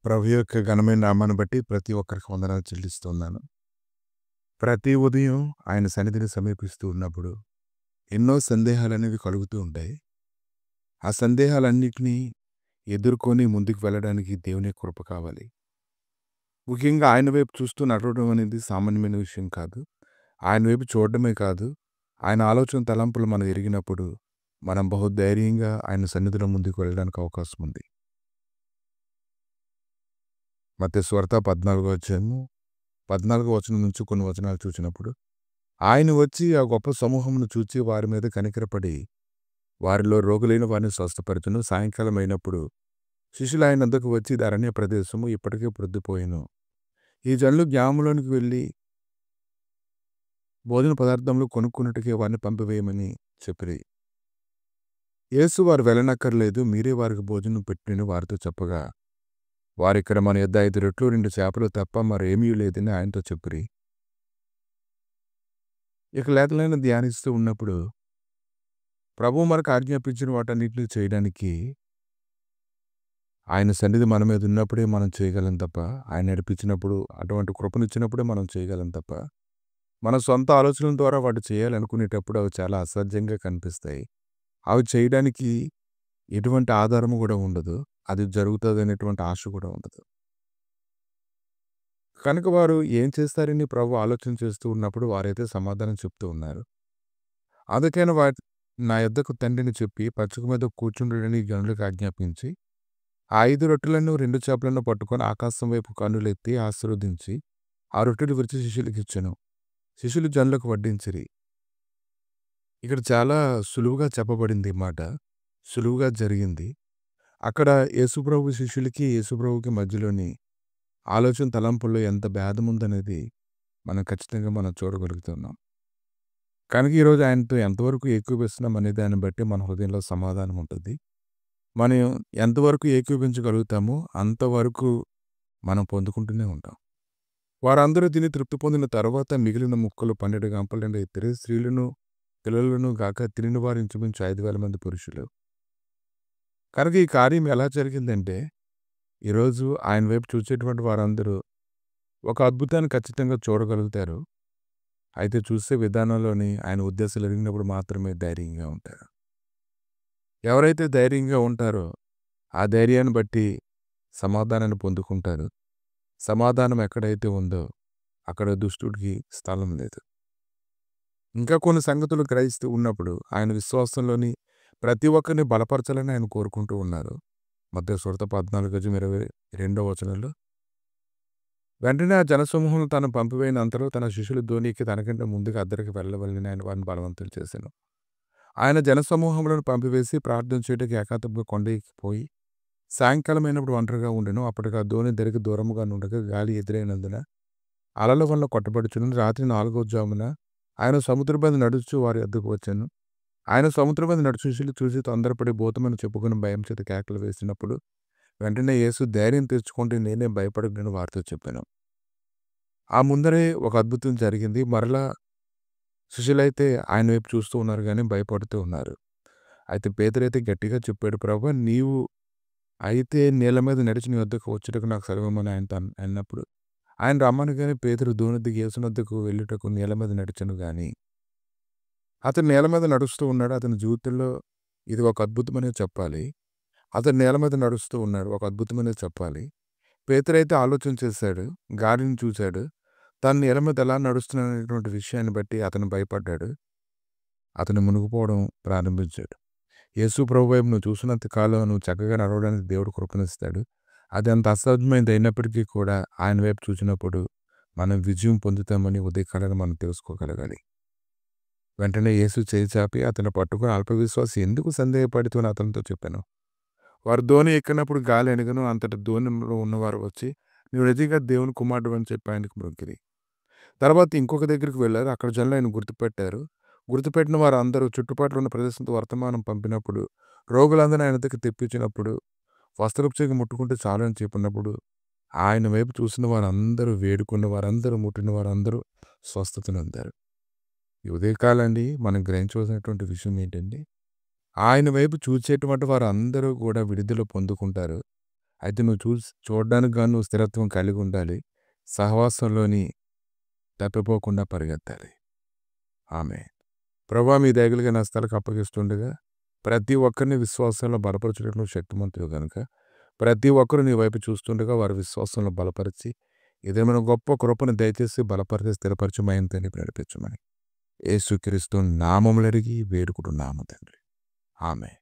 ప్రభు యొక్క ఘనమైన నామాన్ని బట్టి ప్రతి ఒక్కరికి వందనాలు చెల్లిస్తున్నాను. ప్రతి ఉదయం ఆయన సన్నిధిని సమీపిస్తూ ఉన్నప్పుడు ఎన్నో సందేహాలనేవి కలుగుతూ ఉంటాయి. ఆ సందేహాలన్నిటినీ ఎదుర్కొని ముందుకు వెళ్ళడానికి దేవుని కృప కావాలి. ముఖ్యంగా ఆయన వైపు చూస్తూ నడవడం అనేది సామాన్యమైన విషయం కాదు. ఆయన వైపు చూడడమే కాదు, ఆయన ఆలోచన తలంపులు మనం ఎరిగినప్పుడు మనం బహుధైర్యంగా ఆయన సన్నిధిలో ముందుకు వెళ్ళడానికి అవకాశం ఉంది. మత్తయి సువార్త 14వ అధ్యాయము 14వ వచనం నుంచి కొన్ని వచనాలు చూసినప్పుడు, ఆయన వచ్చి ఆ గొప్ప సమూహమును చూచి వారి మీద కనికరపడి వారిలో రోగులైన వారిని స్వస్థపరచును. సాయంకాలం అయినప్పుడు శిష్యులు ఆయన వద్దకు వచ్చి ఇది అరణ్య ప్రదేశము, ఇప్పటికే ప్రొద్దుపోయెను. ఈ జనులు గ్రామంలోనికి వెళ్ళి భోజన పదార్థములు కొనుక్కున్నట్టుకే వారిని పంపివేయమని చెప్పిరి. యేసు వారు వెళ్ళనక్కర్లేదు, మీరే వారికి భోజనం పెట్టినని వారితో చెప్పగా, వారిక్కడ మన యొద్ద 5 రొట్లు 2 చేపలు తప్ప మరేమీ లేదని ఆయనతో చెప్పిరి. ఇక లేఖనాలను ధ్యానిస్తూ ఉన్నప్పుడు ప్రభువు మనకు ఆజ్ఞాపించిన వాటన్నిటిని చేయడానికి ఆయన సన్నిధి మన మీద ఉన్నప్పుడే మనం చేయగలం తప్ప, ఆయన నడిపించినప్పుడు అటువంటి కృపనిచ్చినప్పుడే మనం చేయగలం తప్ప, మన సొంత ఆలోచనల ద్వారా వాటి చేయాలనుకునేటప్పుడు అవి చాలా అసాధ్యంగా కనిపిస్తాయి. అవి చేయడానికి ఎటువంటి ఆధారము కూడా ఉండదు. అది జరుగుతుంది అనేటువంటి ఆశ కూడా ఉండదు. కనుక వారు ఏం చేస్తారని ప్రభు ఆలోచన చేస్తూ ఉన్నప్పుడు వారైతే సమాధానం చెప్తూ ఉన్నారు. అందుకైనా నా యొద్దకు తండ్రిని చెప్పి పచ్చిక మీద కూర్చుండడని జనులకు ఆజ్ఞాపించి, ఆ 5 రొట్టెలను 2 చేపలను పట్టుకొని ఆకాశం వైపు కన్నులెత్తి ఆశీర్వదించి ఆ రొట్టెలు విరిచి శిష్యులకు ఇచ్చెను. శిష్యులు జనులకు వడ్డించిరి. ఇక్కడ చాలా సులువుగా చెప్పబడింది ఈ మాట. సులువుగా జరిగింది. అక్కడ యేసుప్రభు శిష్యులకి యేసుప్రభుకి మధ్యలోని ఆలోచన తలంపుల్లో ఎంత భేదం ఉందనేది మనం చూడగలుగుతున్నాం. కనుక ఈరోజు ఆయనతో ఎంతవరకు ఏకీభవిస్తున్నాం అనే దాన్ని బట్టి మన హృదయంలో సమాధానం ఉంటుంది. మనం ఎంతవరకు ఏకీభవించగలుగుతామో అంతవరకు మనం పొందుకుంటూనే ఉంటాం. వారందరూ తిని తృప్తి పొందిన తర్వాత మిగిలిన ముక్కలు 12 గంపల నిండా ఎత్తిరి. స్త్రీలను పిల్లలను గాక తినిన వారు ఇంచుమించు 5,000 మంది పురుషులు. కనుక ఈ కార్యం ఎలా జరిగిందంటే, ఈరోజు ఆయన వైపు చూసేటువంటి వారందరూ ఒక అద్భుతాన్ని ఖచ్చితంగా చూడగలుగుతారు. అయితే చూసే విధానంలోని ఆయన ఉద్దేశాలు ఎరిగినప్పుడు మాత్రమే ధైర్యంగా ఉంటారు. ఎవరైతే ధైర్యంగా ఉంటారో ఆ ధైర్యాన్ని బట్టి సమాధానాన్ని పొందుకుంటారు. సమాధానం ఎక్కడైతే ఉందో అక్కడ దుష్టుడికి స్థలం లేదు. ఇంకా కొన్ని సంగతులు గ్రహిస్తూ ఉన్నప్పుడు ఆయన విశ్వాసంలోని ప్రతి ఒక్కరిని బలపరచాలని ఆయన కోరుకుంటూ ఉన్నారు. మత్తయి సువార్త 14:22వ వచనంలో, వెంటనే ఆ జనసమూహం తను పంపివేయిన అంతలో తన శిష్యులు ధోనికి తనకంటే ముందుగా అద్దరికి వెళ్ళవలని ఆయన వారిని బలవంతం చేశాను. ఆయన జనసమూహములను పంపివేసి ప్రార్థన చేయడానికి ఏకాంతంగా కొండకి పోయి సాయంకాలం అయినప్పుడు ఒంటరిగా ఉండెను. అప్పటికి ఆ ధోని ధరికి దూరముగా నుండగా గాలి ఎదురైనందున అలల వల్ల కొట్టబడుచును. రాత్రి 4వ జామున ఆయన సముద్రం మీద నడుచు వారి వద్దకు వచ్చాను. ఆయన సముద్రం మీద నడుచు శిష్యులు చూసి తొందరపడి భూతమని చెప్పుకుని భయం చేత కేకలు వేసినప్పుడు వెంటనే యేసు ధైర్యం తెచ్చుకుంటే నేనే భయపడనని వారితో చెప్పాను. ఆ ముందరే ఒక అద్భుతం జరిగింది. మరలా శిష్యులైతే ఆయన వైపు చూస్తూ ఉన్నారు కానీ భయపడుతూ ఉన్నారు. అయితే పేతురైతే గట్టిగా చెప్పాడు, ప్రభువా నీవు అయితే నీళ్ళ మీద నడిచి నీ వద్దకు వచ్చుటకు నాకు సెలవిమ్మని అన్నప్పుడు ఆయన రమ్మనగానే పేతురు దోణి దిగి యేసు వద్దకు వెళ్ళుటకు నీళ్ళ మీద నడిచెను గాని అతను నేల మీద నడుస్తూ ఉన్నాడు. అతని జీవితంలో ఇది ఒక అద్భుతమనే చెప్పాలి. అతను నేల మీద నడుస్తూ ఉన్నాడు, ఒక అద్భుతమనే చెప్పాలి. పేతురైతే ఆలోచన చేశాడు, గాలిని చూశాడు, తను నేల మీద ఎలా నడుస్తున్నాడనేటువంటి విషయాన్ని బట్టి అతను భయపడ్డాడు. అతను మునిగిపోవడం ప్రారంభించాడు. యేసు ప్రభు వైపు నువ్వు చూసినంత కాలం నువ్వు చక్కగా నడవడానికి దేవుడు కృపణిస్తాడు. అది అంత అసాధ్యమైనది అయినప్పటికీ కూడా ఆయన వైపు చూసినప్పుడు మనం విజయం పొందుతామని ఉదయకాలను మనం తెలుసుకోగలగాలి. వెంటనే యేసు చేయి చాపి అతను పట్టుకుని అల్పవిశ్వాసి ఎందుకు సందేహపడుతూ అతనితో చెప్పాను. వారు ధోని ఎక్కినప్పుడు గాలి అణగను. అంతటి ధోనిలో ఉన్నవారు వచ్చి నువ్వు నిజంగా దేవుని కుమారుడు అని చెప్పి ఆయనకు మొక్కిరి. తర్వాత ఇంకొక దగ్గరికి వెళ్ళారు. అక్కడ జనులు ఆయన గుర్తుపెట్టారు. గుర్తుపెట్టిన వారు అందరూ చుట్టుపక్కల ఉన్న ప్రదేశంతో వర్తమానం పంపినప్పుడు, రోగులందరూ ఆయన దగ్గర తెప్పించినప్పుడు, వస్త్రపుచ్ఛకి ముట్టుకుంటే చాలు అని చెప్పినప్పుడు ఆయన వైపు చూసిన వారందరూ, వేడుకున్న వారందరూ, ముట్టిన వారందరూ స్వస్థతను అందారు. ఈ ఉదయకాలండి మనం గ్రహించవలసినటువంటి విషయం ఏంటంటే, ఆయన వైపు చూసేటువంటి వారు అందరూ కూడా విడుదల పొందుకుంటారు. అయితే నువ్వు చూడడానికి గాను నువ్వు స్థిరత్వం కలిగి ఉండాలి. సహవాసంలోని తప్పిపోకుండా పరిగెత్తాలి. ఆమేన్. ప్రభువా, మీ దయగలిగిన హస్తాలకు అప్పగిస్తుండగా ప్రతి ఒక్కరిని విశ్వాసంలో బలపరచుటకు నువ్వు శక్తిమంతుడు గనుక ప్రతి ఒక్కరు నీ వైపు చూస్తుండగా వారి విశ్వాసంలో బలపరిచి ఏదేమైనా గొప్ప కృపను దయచేసి బలపరిచి స్థిరపరిచి మయంతని నడిపించమని యేసుక్రీస్తు నామములు అడిగి వేడుకుంటున్నాము తండ్రి. ఆమేన్.